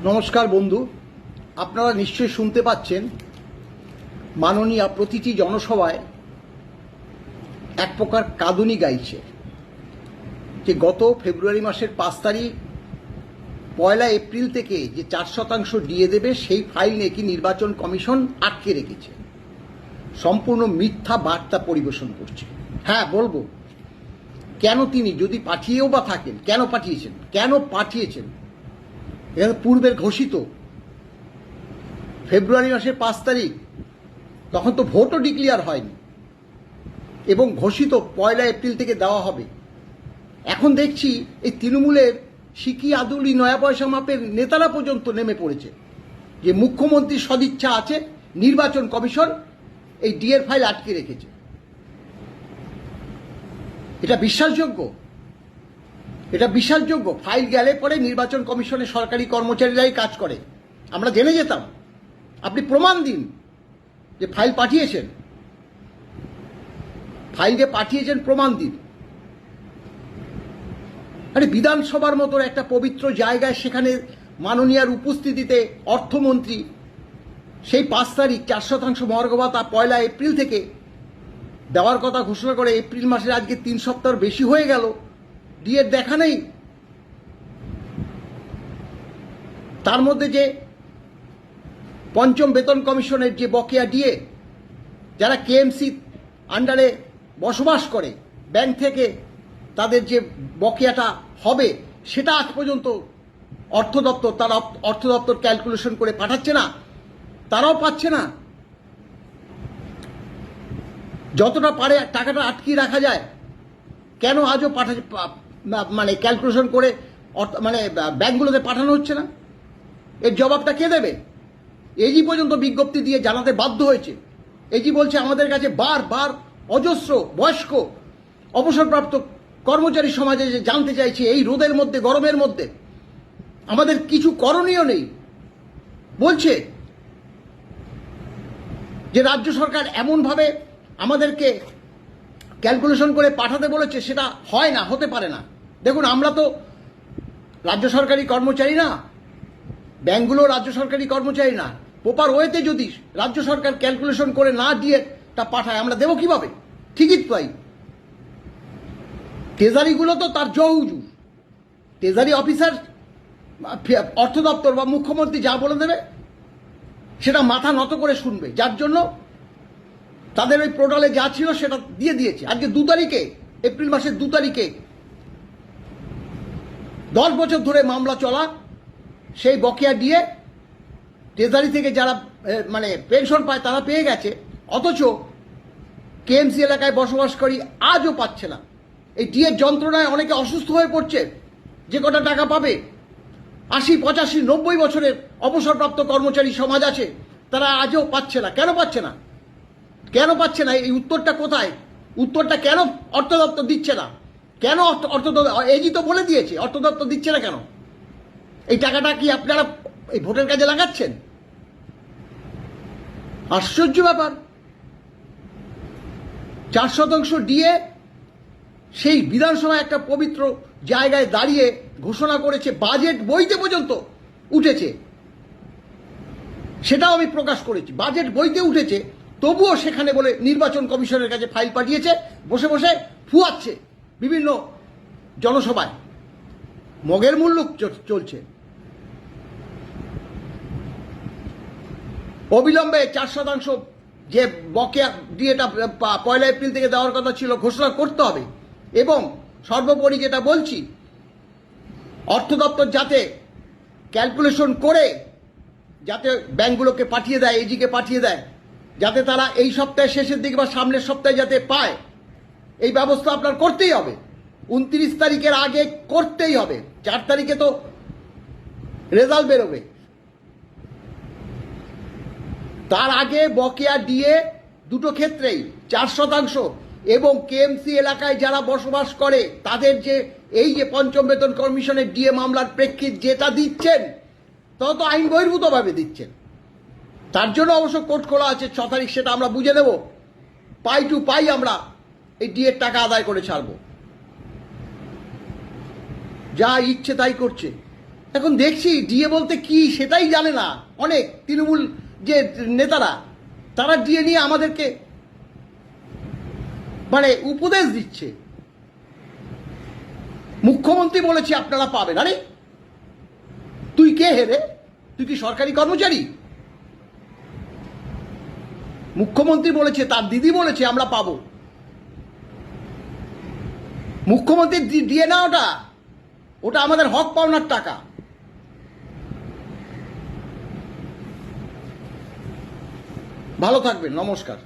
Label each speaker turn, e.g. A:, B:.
A: নমস্কার বন্ধু, আপনারা নিশ্চয়ই শুনতে পাচ্ছেন মাননীয়া প্রতিটি জনসভায় এক প্রকার কাঁদুনি গাইছে যে গত ফেব্রুয়ারি মাসের 5 তারিখ 1 এপ্রিল থেকে যে 4% ডিএ দেবে সেই ফাইল নাকি নির্বাচন কমিশন আটকে রেখেছে। সম্পূর্ণ মিথ্যা বার্তা পরিবেশন করছে। হ্যাঁ বলবো, কেন তিনি যদি পাঠিয়েও বা থাকেন কেন পাঠিয়েছেন এটা পূর্বের ঘোষিত ফেব্রুয়ারি মাসের 5 তারিখ, তখন তো ভোটও ডিক্লেয়ার হয়নি এবং ঘোষিত 1 এপ্রিল থেকে দেওয়া হবে। এখন দেখছি এই তৃণমূলের সিকি আদুলি নয়া পয়সা মাপের নেতারা পর্যন্ত নেমে পড়েছে যে মুখ্যমন্ত্রীর সদিচ্ছা আছে, নির্বাচন কমিশন এই ডিএর ফাইল আটকে রেখেছে। এটা বিশ্বাসযোগ্য? ফাইল গেলে পরে নির্বাচন কমিশনের সরকারি কর্মচারীরাই কাজ করে, আমরা জেনে যেতাম। আপনি প্রমাণ দিন যে ফাইল পাঠিয়েছেন, প্রমাণ দিন। আরে বিধানসভার মতো একটা পবিত্র জায়গায় সেখানে মাননীয়ার উপস্থিতিতে অর্থমন্ত্রী সেই 5 তারিখ 4% মহার্ঘ ভাতা 1 এপ্রিল থেকে দেওয়ার কথা ঘোষণা করে এপ্রিল মাসের আজকে 3 সপ্তাহ বেশি হয়ে গেল, ডিএর দেখা নেই। তার মধ্যে যে পঞ্চম বেতন কমিশনের যে বকেয়া ডিএ, যারা কেএমসি আন্ডারে বসবাস করে ব্যাংক থেকে তাদের যে বকেয়াটা হবে সেটা আজ পর্যন্ত অর্থ দপ্তর ক্যালকুলেশন করে পাঠাচ্ছে না, তারাও পাচ্ছে না। যতটা পারে টাকাটা আটকিয়ে রাখা যায়, কেন আজও ক্যালকুলেশন করে ব্যাংকগুলোতে পাঠানো হচ্ছে না? এর জবাবটা কে দেবে? এজি পর্যন্ত বিজ্ঞপ্তি দিয়ে জানাতে বাধ্য হয়েছে। এজি বলছে আমাদের কাছে বারবার অজস্র বয়স্ক অবসরপ্রাপ্ত কর্মচারী সমাজে যে জানতে চাইছে এই রোদের মধ্যে গরমের মধ্যে আমাদের কিছু করণীয় নেই। বলছে যে রাজ্য সরকার এমনভাবে আমাদেরকে ক্যালকুলেশন করে পাঠাতে বলেছে, সেটা হয় না, হতে পারে না। দেখুন, আমরা তো রাজ্য সরকারি কর্মচারী না, ব্যাংকগুলো রাজ্য সরকারি কর্মচারী না। প্রপার ওয়েতে যদি রাজ্য সরকার ক্যালকুলেশন করে না দিয়ে তা পাঠায়, আমরা দেবো কিভাবে? ঠিকই তাই। ট্রেজারিগুলো তো তার জহুজুর, ট্রেজারি অফিসার অর্থ দপ্তর বা মুখ্যমন্ত্রী যা বলে দেবে সেটা মাথা নত করে শুনবে, যার জন্য তাদের ওই পোর্টালে যা ছিল সেটা দিয়ে দিয়েছে। আজকে 2 তারিখে, এপ্রিল মাসের 2 তারিখে 10 বছর ধরে মামলা চলা সেই বকেয়া দিয়ে ট্রেজারি থেকে যারা পেনশন পায় তারা পেয়ে গেছে, অথচ কেএমসি এলাকায় বসবাসকারী আজও পাচ্ছে না। এই ডিএর যন্ত্রণায় অনেকে অসুস্থ হয়ে পড়ছে। যে কটা টাকা পাবে, 80, 85, 90 বছরের অবসরপ্রাপ্ত কর্মচারী সমাজ আছে, তারা আজও পাচ্ছে না। কেন পাচ্ছে না? এই উত্তরটা কোথায়? উত্তরটা কেন অর্থ দপ্তর দিচ্ছে না? কেন অর্থ দপ্তর, এজি তো বলে দিয়েছে, অর্থ দপ্তর দিচ্ছে না কেন? এই টাকাটা কি আপনারা এই ভোটের কাজে লাগাচ্ছেন? আশ্চর্য ব্যাপার। 4% ডিএ সেই বিধানসভায় একটা পবিত্র জায়গায় দাঁড়িয়ে ঘোষণা করেছে, বাজেট বইতে পর্যন্ত উঠেছে, সেটাও আমি প্রকাশ করেছি। বাজেট বইতে উঠেছে, তবুও সেখানে বলে নির্বাচন কমিশনের কাছে ফাইল পাঠিয়েছে, বসে বসে ফুয়াচ্ছে বিভিন্ন জনসভায়। মগের মূল্য চলছে। অবিলম্বে 4% যে বকেয়া ডিএটা 1 এপ্রিল থেকে দেওয়ার কথা ছিল ঘোষণা করতে হবে। এবং সর্বোপরি যেটা বলছি, অর্থ দপ্তর যাতে ক্যালকুলেশন করে যাতে ব্যাংকগুলোকে পাঠিয়ে দেয়, এজিকে পাঠিয়ে দেয়, যাতে তারা এই সপ্তাহের শেষের দিকে বা সামনের সপ্তাহে যাতে পায়, এই ব্যবস্থা আপনার করতেই হবে। 29 তারিখের আগে করতেই হবে। 4 তারিখে তো রেজাল্ট বেরোবে, তার আগে বকেয়া ডিএ দুটো ক্ষেত্রেই 4% এবং কেএমসি এলাকায় যারা বসবাস করে তাদের যে এই যে পঞ্চম বেতন কমিশনের ডিএ মামলার প্রেক্ষিত যেটা দিচ্ছেন, তা তো আইন বহির্ভূতভাবে দিচ্ছেন। তার জন্য অবশ্য কোর্ট খোলা আছে 6 তারিখ, সেটা আমরা বুঝে নেব। পাই টু পাই আমরা এই ডিএর টাকা আদায় করে ছাড়ব। যা ইচ্ছে তাই করছে। এখন দেখছি ডিএ বলতে কি সেটাই জানে না অনেক তৃণমূল যে নেতারা, তারা ডিএ নিয়ে আমাদেরকে মানে উপদেশ দিচ্ছে। মুখ্যমন্ত্রী বলেছে আপনারা পাবেন। আরে তুই কে হেরে? তুই কি সরকারি কর্মচারী? মুখ্যমন্ত্রী বলেছে, তার দিদি বলেছে আমরা পাবো। মুখ্যমন্ত্রী দিয়ে না, ওটা ওটা আমাদের হক পাওনার টাকা। ভালো থাকবেন, নমস্কার।